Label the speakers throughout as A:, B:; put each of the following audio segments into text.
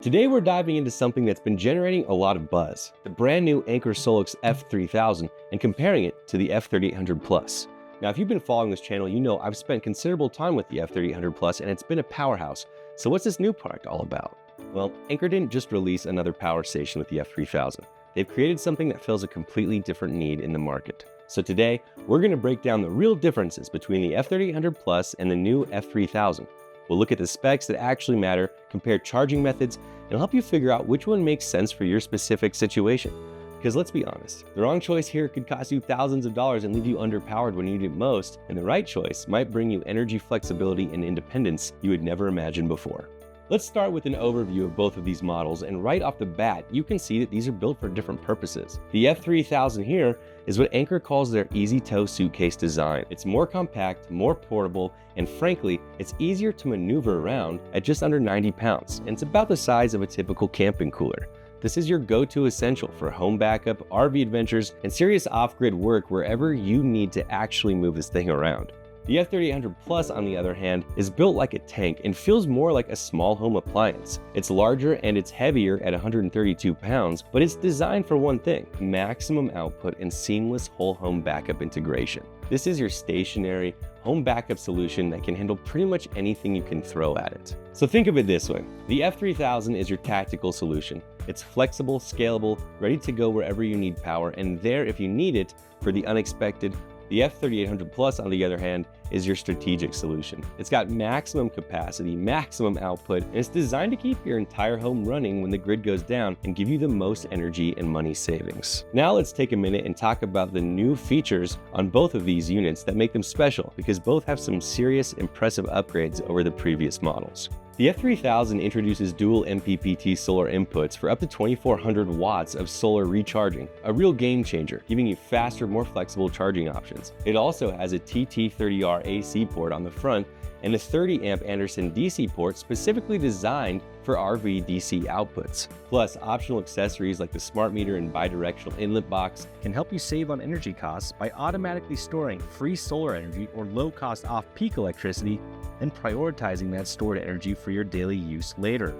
A: Today we're diving into something that's been generating a lot of buzz, the brand new Anker SOLIX F3000, and comparing it to the F3800 Plus. Now if you've been following this channel, you know I've spent considerable time with the F3800 Plus and it's been a powerhouse. So what's this new product all about? Well, Anker didn't just release another power station with the F3000. They've created something that fills a completely different need in the market. So today, we're going to break down the real differences between the F3800 Plus and the new F3000. We'll look at the specs that actually matter, compare charging methods, and help you figure out which one makes sense for your specific situation. Because let's be honest, the wrong choice here could cost you thousands of dollars and leave you underpowered when you need it most, and the right choice might bring you energy flexibility and independence you would never imagine before. Let's start with an overview of both of these models, and right off the bat, you can see that these are built for different purposes. The F3000 here is what Anker calls their easy-tow suitcase design. It's more compact, more portable, and frankly, it's easier to maneuver around at just under 90 pounds, and it's about the size of a typical camping cooler. This is your go-to essential for home backup, RV adventures, and serious off-grid work wherever you need to actually move this thing around. The F3800 Plus, on the other hand, is built like a tank and feels more like a small home appliance. It's larger and it's heavier at 132 pounds, but it's designed for one thing: maximum output and seamless whole home backup integration. This is your stationary home backup solution that can handle pretty much anything you can throw at it. So think of it this way: the F3000 is your tactical solution. It's flexible, scalable, ready to go wherever you need power, and there if you need it for the unexpected. The F3800 Plus, on the other hand, is your strategic solution. It's got maximum capacity, maximum output, and it's designed to keep your entire home running when the grid goes down and give you the most energy and money savings. Now let's take a minute and talk about the new features on both of these units that make them special, because both have some serious, impressive upgrades over the previous models. The F3000 introduces dual MPPT solar inputs for up to 2400 watts of solar recharging, a real game changer, giving you faster, more flexible charging options. It also has a TT30R AC port on the front and a 30 amp Anderson DC port specifically designed for RV DC outputs. Plus, optional accessories like the smart meter and bidirectional inlet box can help you save on energy costs by automatically storing free solar energy or low-cost off-peak electricity and prioritizing that stored energy for your daily use later.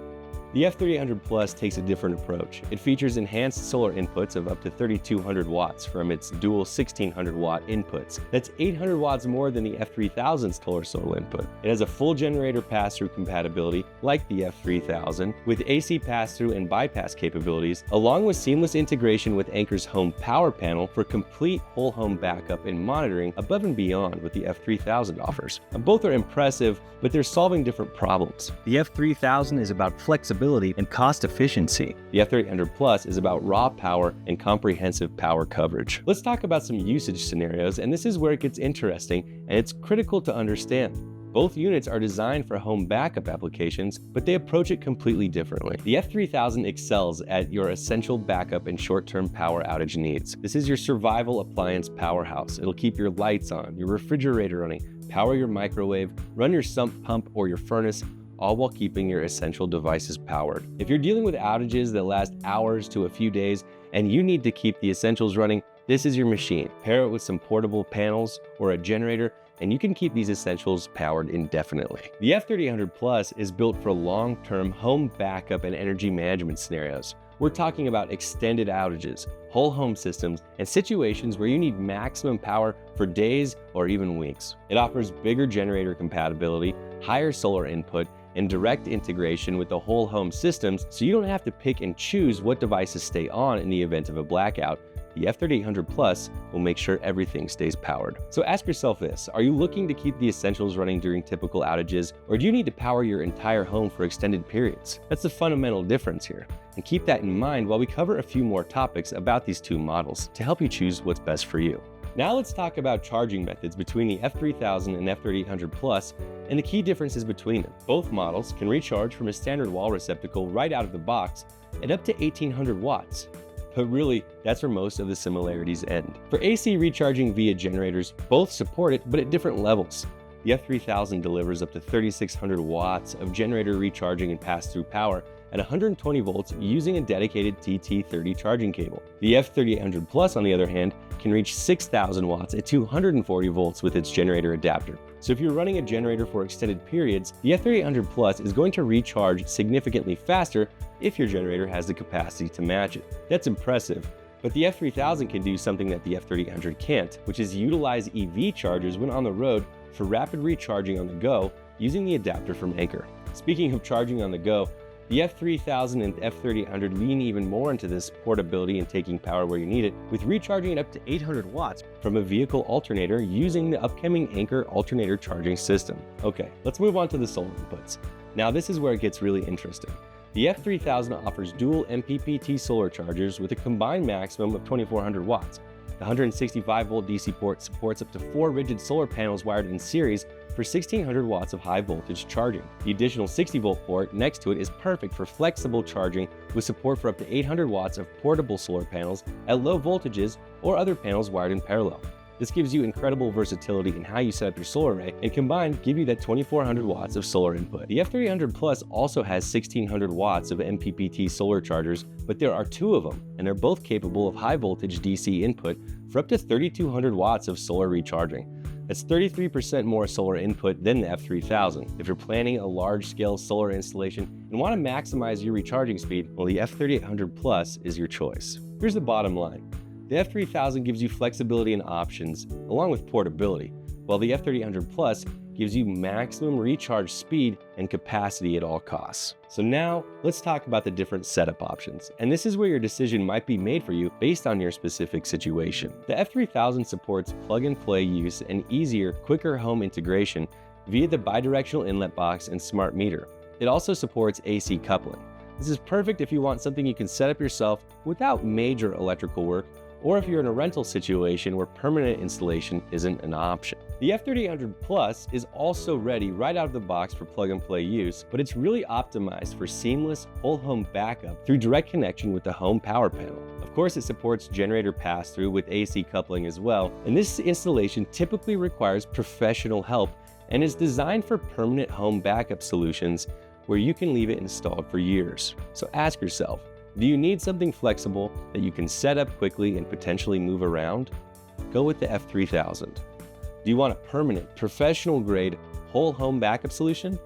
A: The F3800 Plus takes a different approach. It features enhanced solar inputs of up to 3200 watts from its dual 1600 watt inputs. That's 800 watts more than the F3000's total solar input. It has a full generator pass-through compatibility like the F3000 with AC pass-through and bypass capabilities, along with seamless integration with Anker's home power panel for complete whole home backup and monitoring above and beyond what the F3000 offers. Now, both are impressive, but they're solving different problems. The F3000 is about flexibility and cost efficiency. The F3800 Plus is about raw power and comprehensive power coverage. Let's talk about some usage scenarios, and this is where it gets interesting and it's critical to understand. Both units are designed for home backup applications, but they approach it completely differently. The F3000 excels at your essential backup and short-term power outage needs. This is your survival appliance powerhouse. It'll keep your lights on, your refrigerator running, power your microwave, run your sump pump or your furnace, all while keeping your essential devices powered. If you're dealing with outages that last hours to a few days and you need to keep the essentials running, this is your machine. Pair it with some portable panels or a generator, and you can keep these essentials powered indefinitely. The F3800 Plus is built for long-term home backup and energy management scenarios. We're talking about extended outages, whole home systems, and situations where you need maximum power for days or even weeks. It offers bigger generator compatibility, higher solar input, and direct integration with the whole home systems, so you don't have to pick and choose what devices stay on in the event of a blackout. The F3800 Plus will make sure everything stays powered. So ask yourself this: are you looking to keep the essentials running during typical outages, or do you need to power your entire home for extended periods? That's the fundamental difference here. And keep that in mind while we cover a few more topics about these two models to help you choose what's best for you. Now let's talk about charging methods between the F3000 and F3800 Plus and the key differences between them. Both models can recharge from a standard wall receptacle right out of the box at up to 1800 watts. But really, that's where most of the similarities end. For AC recharging via generators, both support it, but at different levels. The F3000 delivers up to 3600 watts of generator recharging and pass-through power at 120 volts using a dedicated TT30 charging cable. The F3800 Plus, on the other hand, can reach 6000 watts at 240 volts with its generator adapter. So if you're running a generator for extended periods, the F3800 Plus is going to recharge significantly faster if your generator has the capacity to match it. That's impressive. But the F3000 can do something that the F3800 can't, which is utilize EV chargers when on the road for rapid recharging on the go using the adapter from Anker. Speaking of charging on the go, the F3000 and F3800 lean even more into this portability and taking power where you need it, with recharging it up to 800 watts from a vehicle alternator using the upcoming Anker alternator charging system. Okay, let's move on to the solar inputs. Now this is where it gets really interesting. The F3000 offers dual MPPT solar chargers with a combined maximum of 2400 watts. The 165-volt DC port supports up to 4 rigid solar panels wired in series for 1600 watts of high voltage charging. The additional 60-volt port next to it is perfect for flexible charging with support for up to 800 watts of portable solar panels at low voltages or other panels wired in parallel. This gives you incredible versatility in how you set up your solar array, and combined give you that 2400 watts of solar input. The F3800 Plus also has 1600 watts of MPPT solar chargers, but there are 2 of them, and they're both capable of high voltage DC input for up to 3200 watts of solar recharging. That's 33% more solar input than the F3000. If you're planning a large-scale solar installation and want to maximize your recharging speed, well, the F3800 Plus is your choice. Here's the bottom line. The F3000 gives you flexibility and options, along with portability, while the F3800 Plus gives you maximum recharge speed and capacity at all costs. So now, let's talk about the different setup options, and this is where your decision might be made for you based on your specific situation. The F3000 supports plug-and-play use and easier, quicker home integration via the bidirectional inlet box and smart meter. It also supports AC coupling. This is perfect if you want something you can set up yourself without major electrical work, or if you're in a rental situation where permanent installation isn't an option. The F3800 Plus is also ready right out of the box for plug-and-play use, but it's really optimized for seamless whole home backup through direct connection with the home power panel. Of course, it supports generator pass-through with AC coupling as well, and this installation typically requires professional help and is designed for permanent home backup solutions where you can leave it installed for years. So ask yourself, do you need something flexible that you can set up quickly and potentially move around? Go with the F3000. Do you want a permanent, professional-grade, whole home backup solution?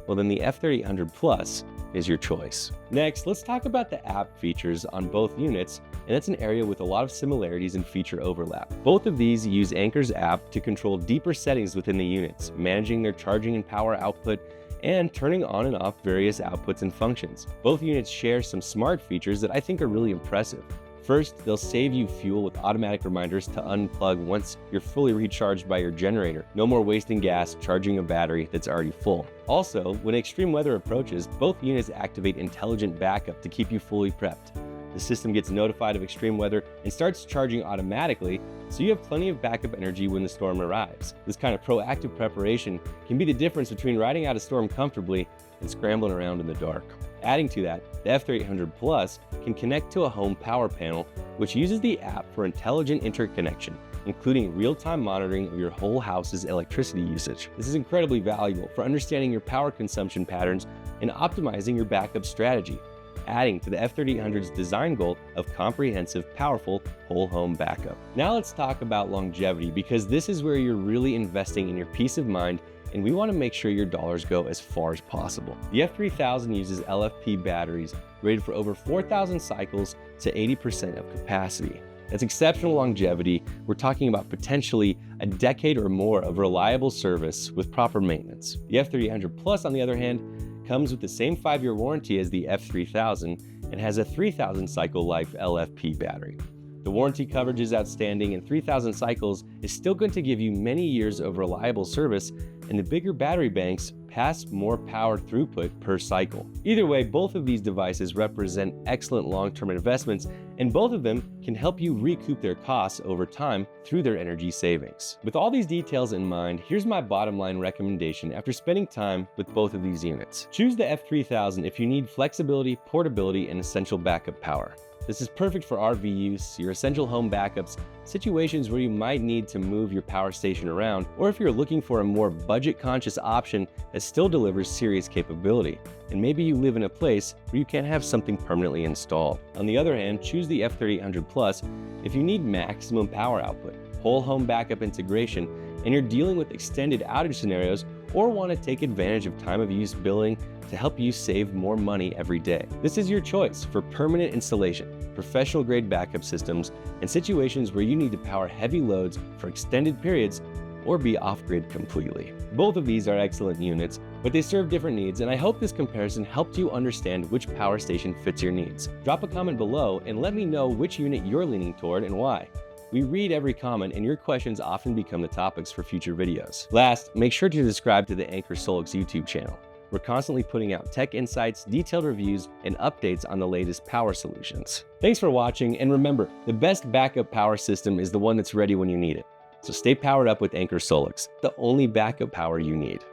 A: Well, then the F3800 Plus is your choice. Next, let's talk about the app features on both units, and that's an area with a lot of similarities and feature overlap. Both of these use Anker's app to control deeper settings within the units, managing their charging and power output, and turning on and off various outputs and functions. Both units share some smart features that I think are really impressive. First, they'll save you fuel with automatic reminders to unplug once you're fully recharged by your generator. No more wasting gas charging a battery that's already full. Also, when extreme weather approaches, both units activate intelligent backup to keep you fully prepped. The system gets notified of extreme weather and starts charging automatically, so you have plenty of backup energy when the storm arrives. This kind of proactive preparation can be the difference between riding out a storm comfortably and scrambling around in the dark. Adding to that, the F3800 Plus can connect to a home power panel, which uses the app for intelligent interconnection, including real-time monitoring of your whole house's electricity usage. This is incredibly valuable for understanding your power consumption patterns and optimizing your backup strategy, adding to the F3800's design goal of comprehensive, powerful, whole home backup. Now let's talk about longevity, because this is where you're really investing in your peace of mind, and we want to make sure your dollars go as far as possible. The F3000 uses LFP batteries rated for over 4,000 cycles to 80% of capacity. That's exceptional longevity. We're talking about potentially a decade or more of reliable service with proper maintenance. The F3800 Plus, on the other hand, comes with the same 5-year warranty as the F3000 and has a 3,000 cycle life LFP battery. The warranty coverage is outstanding, and 3,000 cycles is still going to give you many years of reliable service, and the bigger battery banks pass more power throughput per cycle. Either way, both of these devices represent excellent long-term investments, and both of them can help you recoup their costs over time through their energy savings. With all these details in mind, here's my bottom line recommendation after spending time with both of these units. Choose the F3000 if you need flexibility, portability, and essential backup power. This is perfect for RV use, your essential home backups, situations where you might need to move your power station around, or if you're looking for a more budget-conscious option that still delivers serious capability. And maybe you live in a place where you can't have something permanently installed. On the other hand, choose the F3800 Plus if you need maximum power output, whole home backup integration, and you're dealing with extended outage scenarios or want to take advantage of time of use billing to help you save more money every day. This is your choice for permanent installation, professional grade backup systems, and situations where you need to power heavy loads for extended periods or be off-grid completely. Both of these are excellent units, but they serve different needs, and I hope this comparison helped you understand which power station fits your needs. Drop a comment below and let me know which unit you're leaning toward and why. We read every comment, and your questions often become the topics for future videos. Last, make sure to subscribe to the Anker SOLIX YouTube channel. We're constantly putting out tech insights, detailed reviews, and updates on the latest power solutions. Thanks for watching, and remember, the best backup power system is the one that's ready when you need it. So stay powered up with Anker SOLIX, the only backup power you need.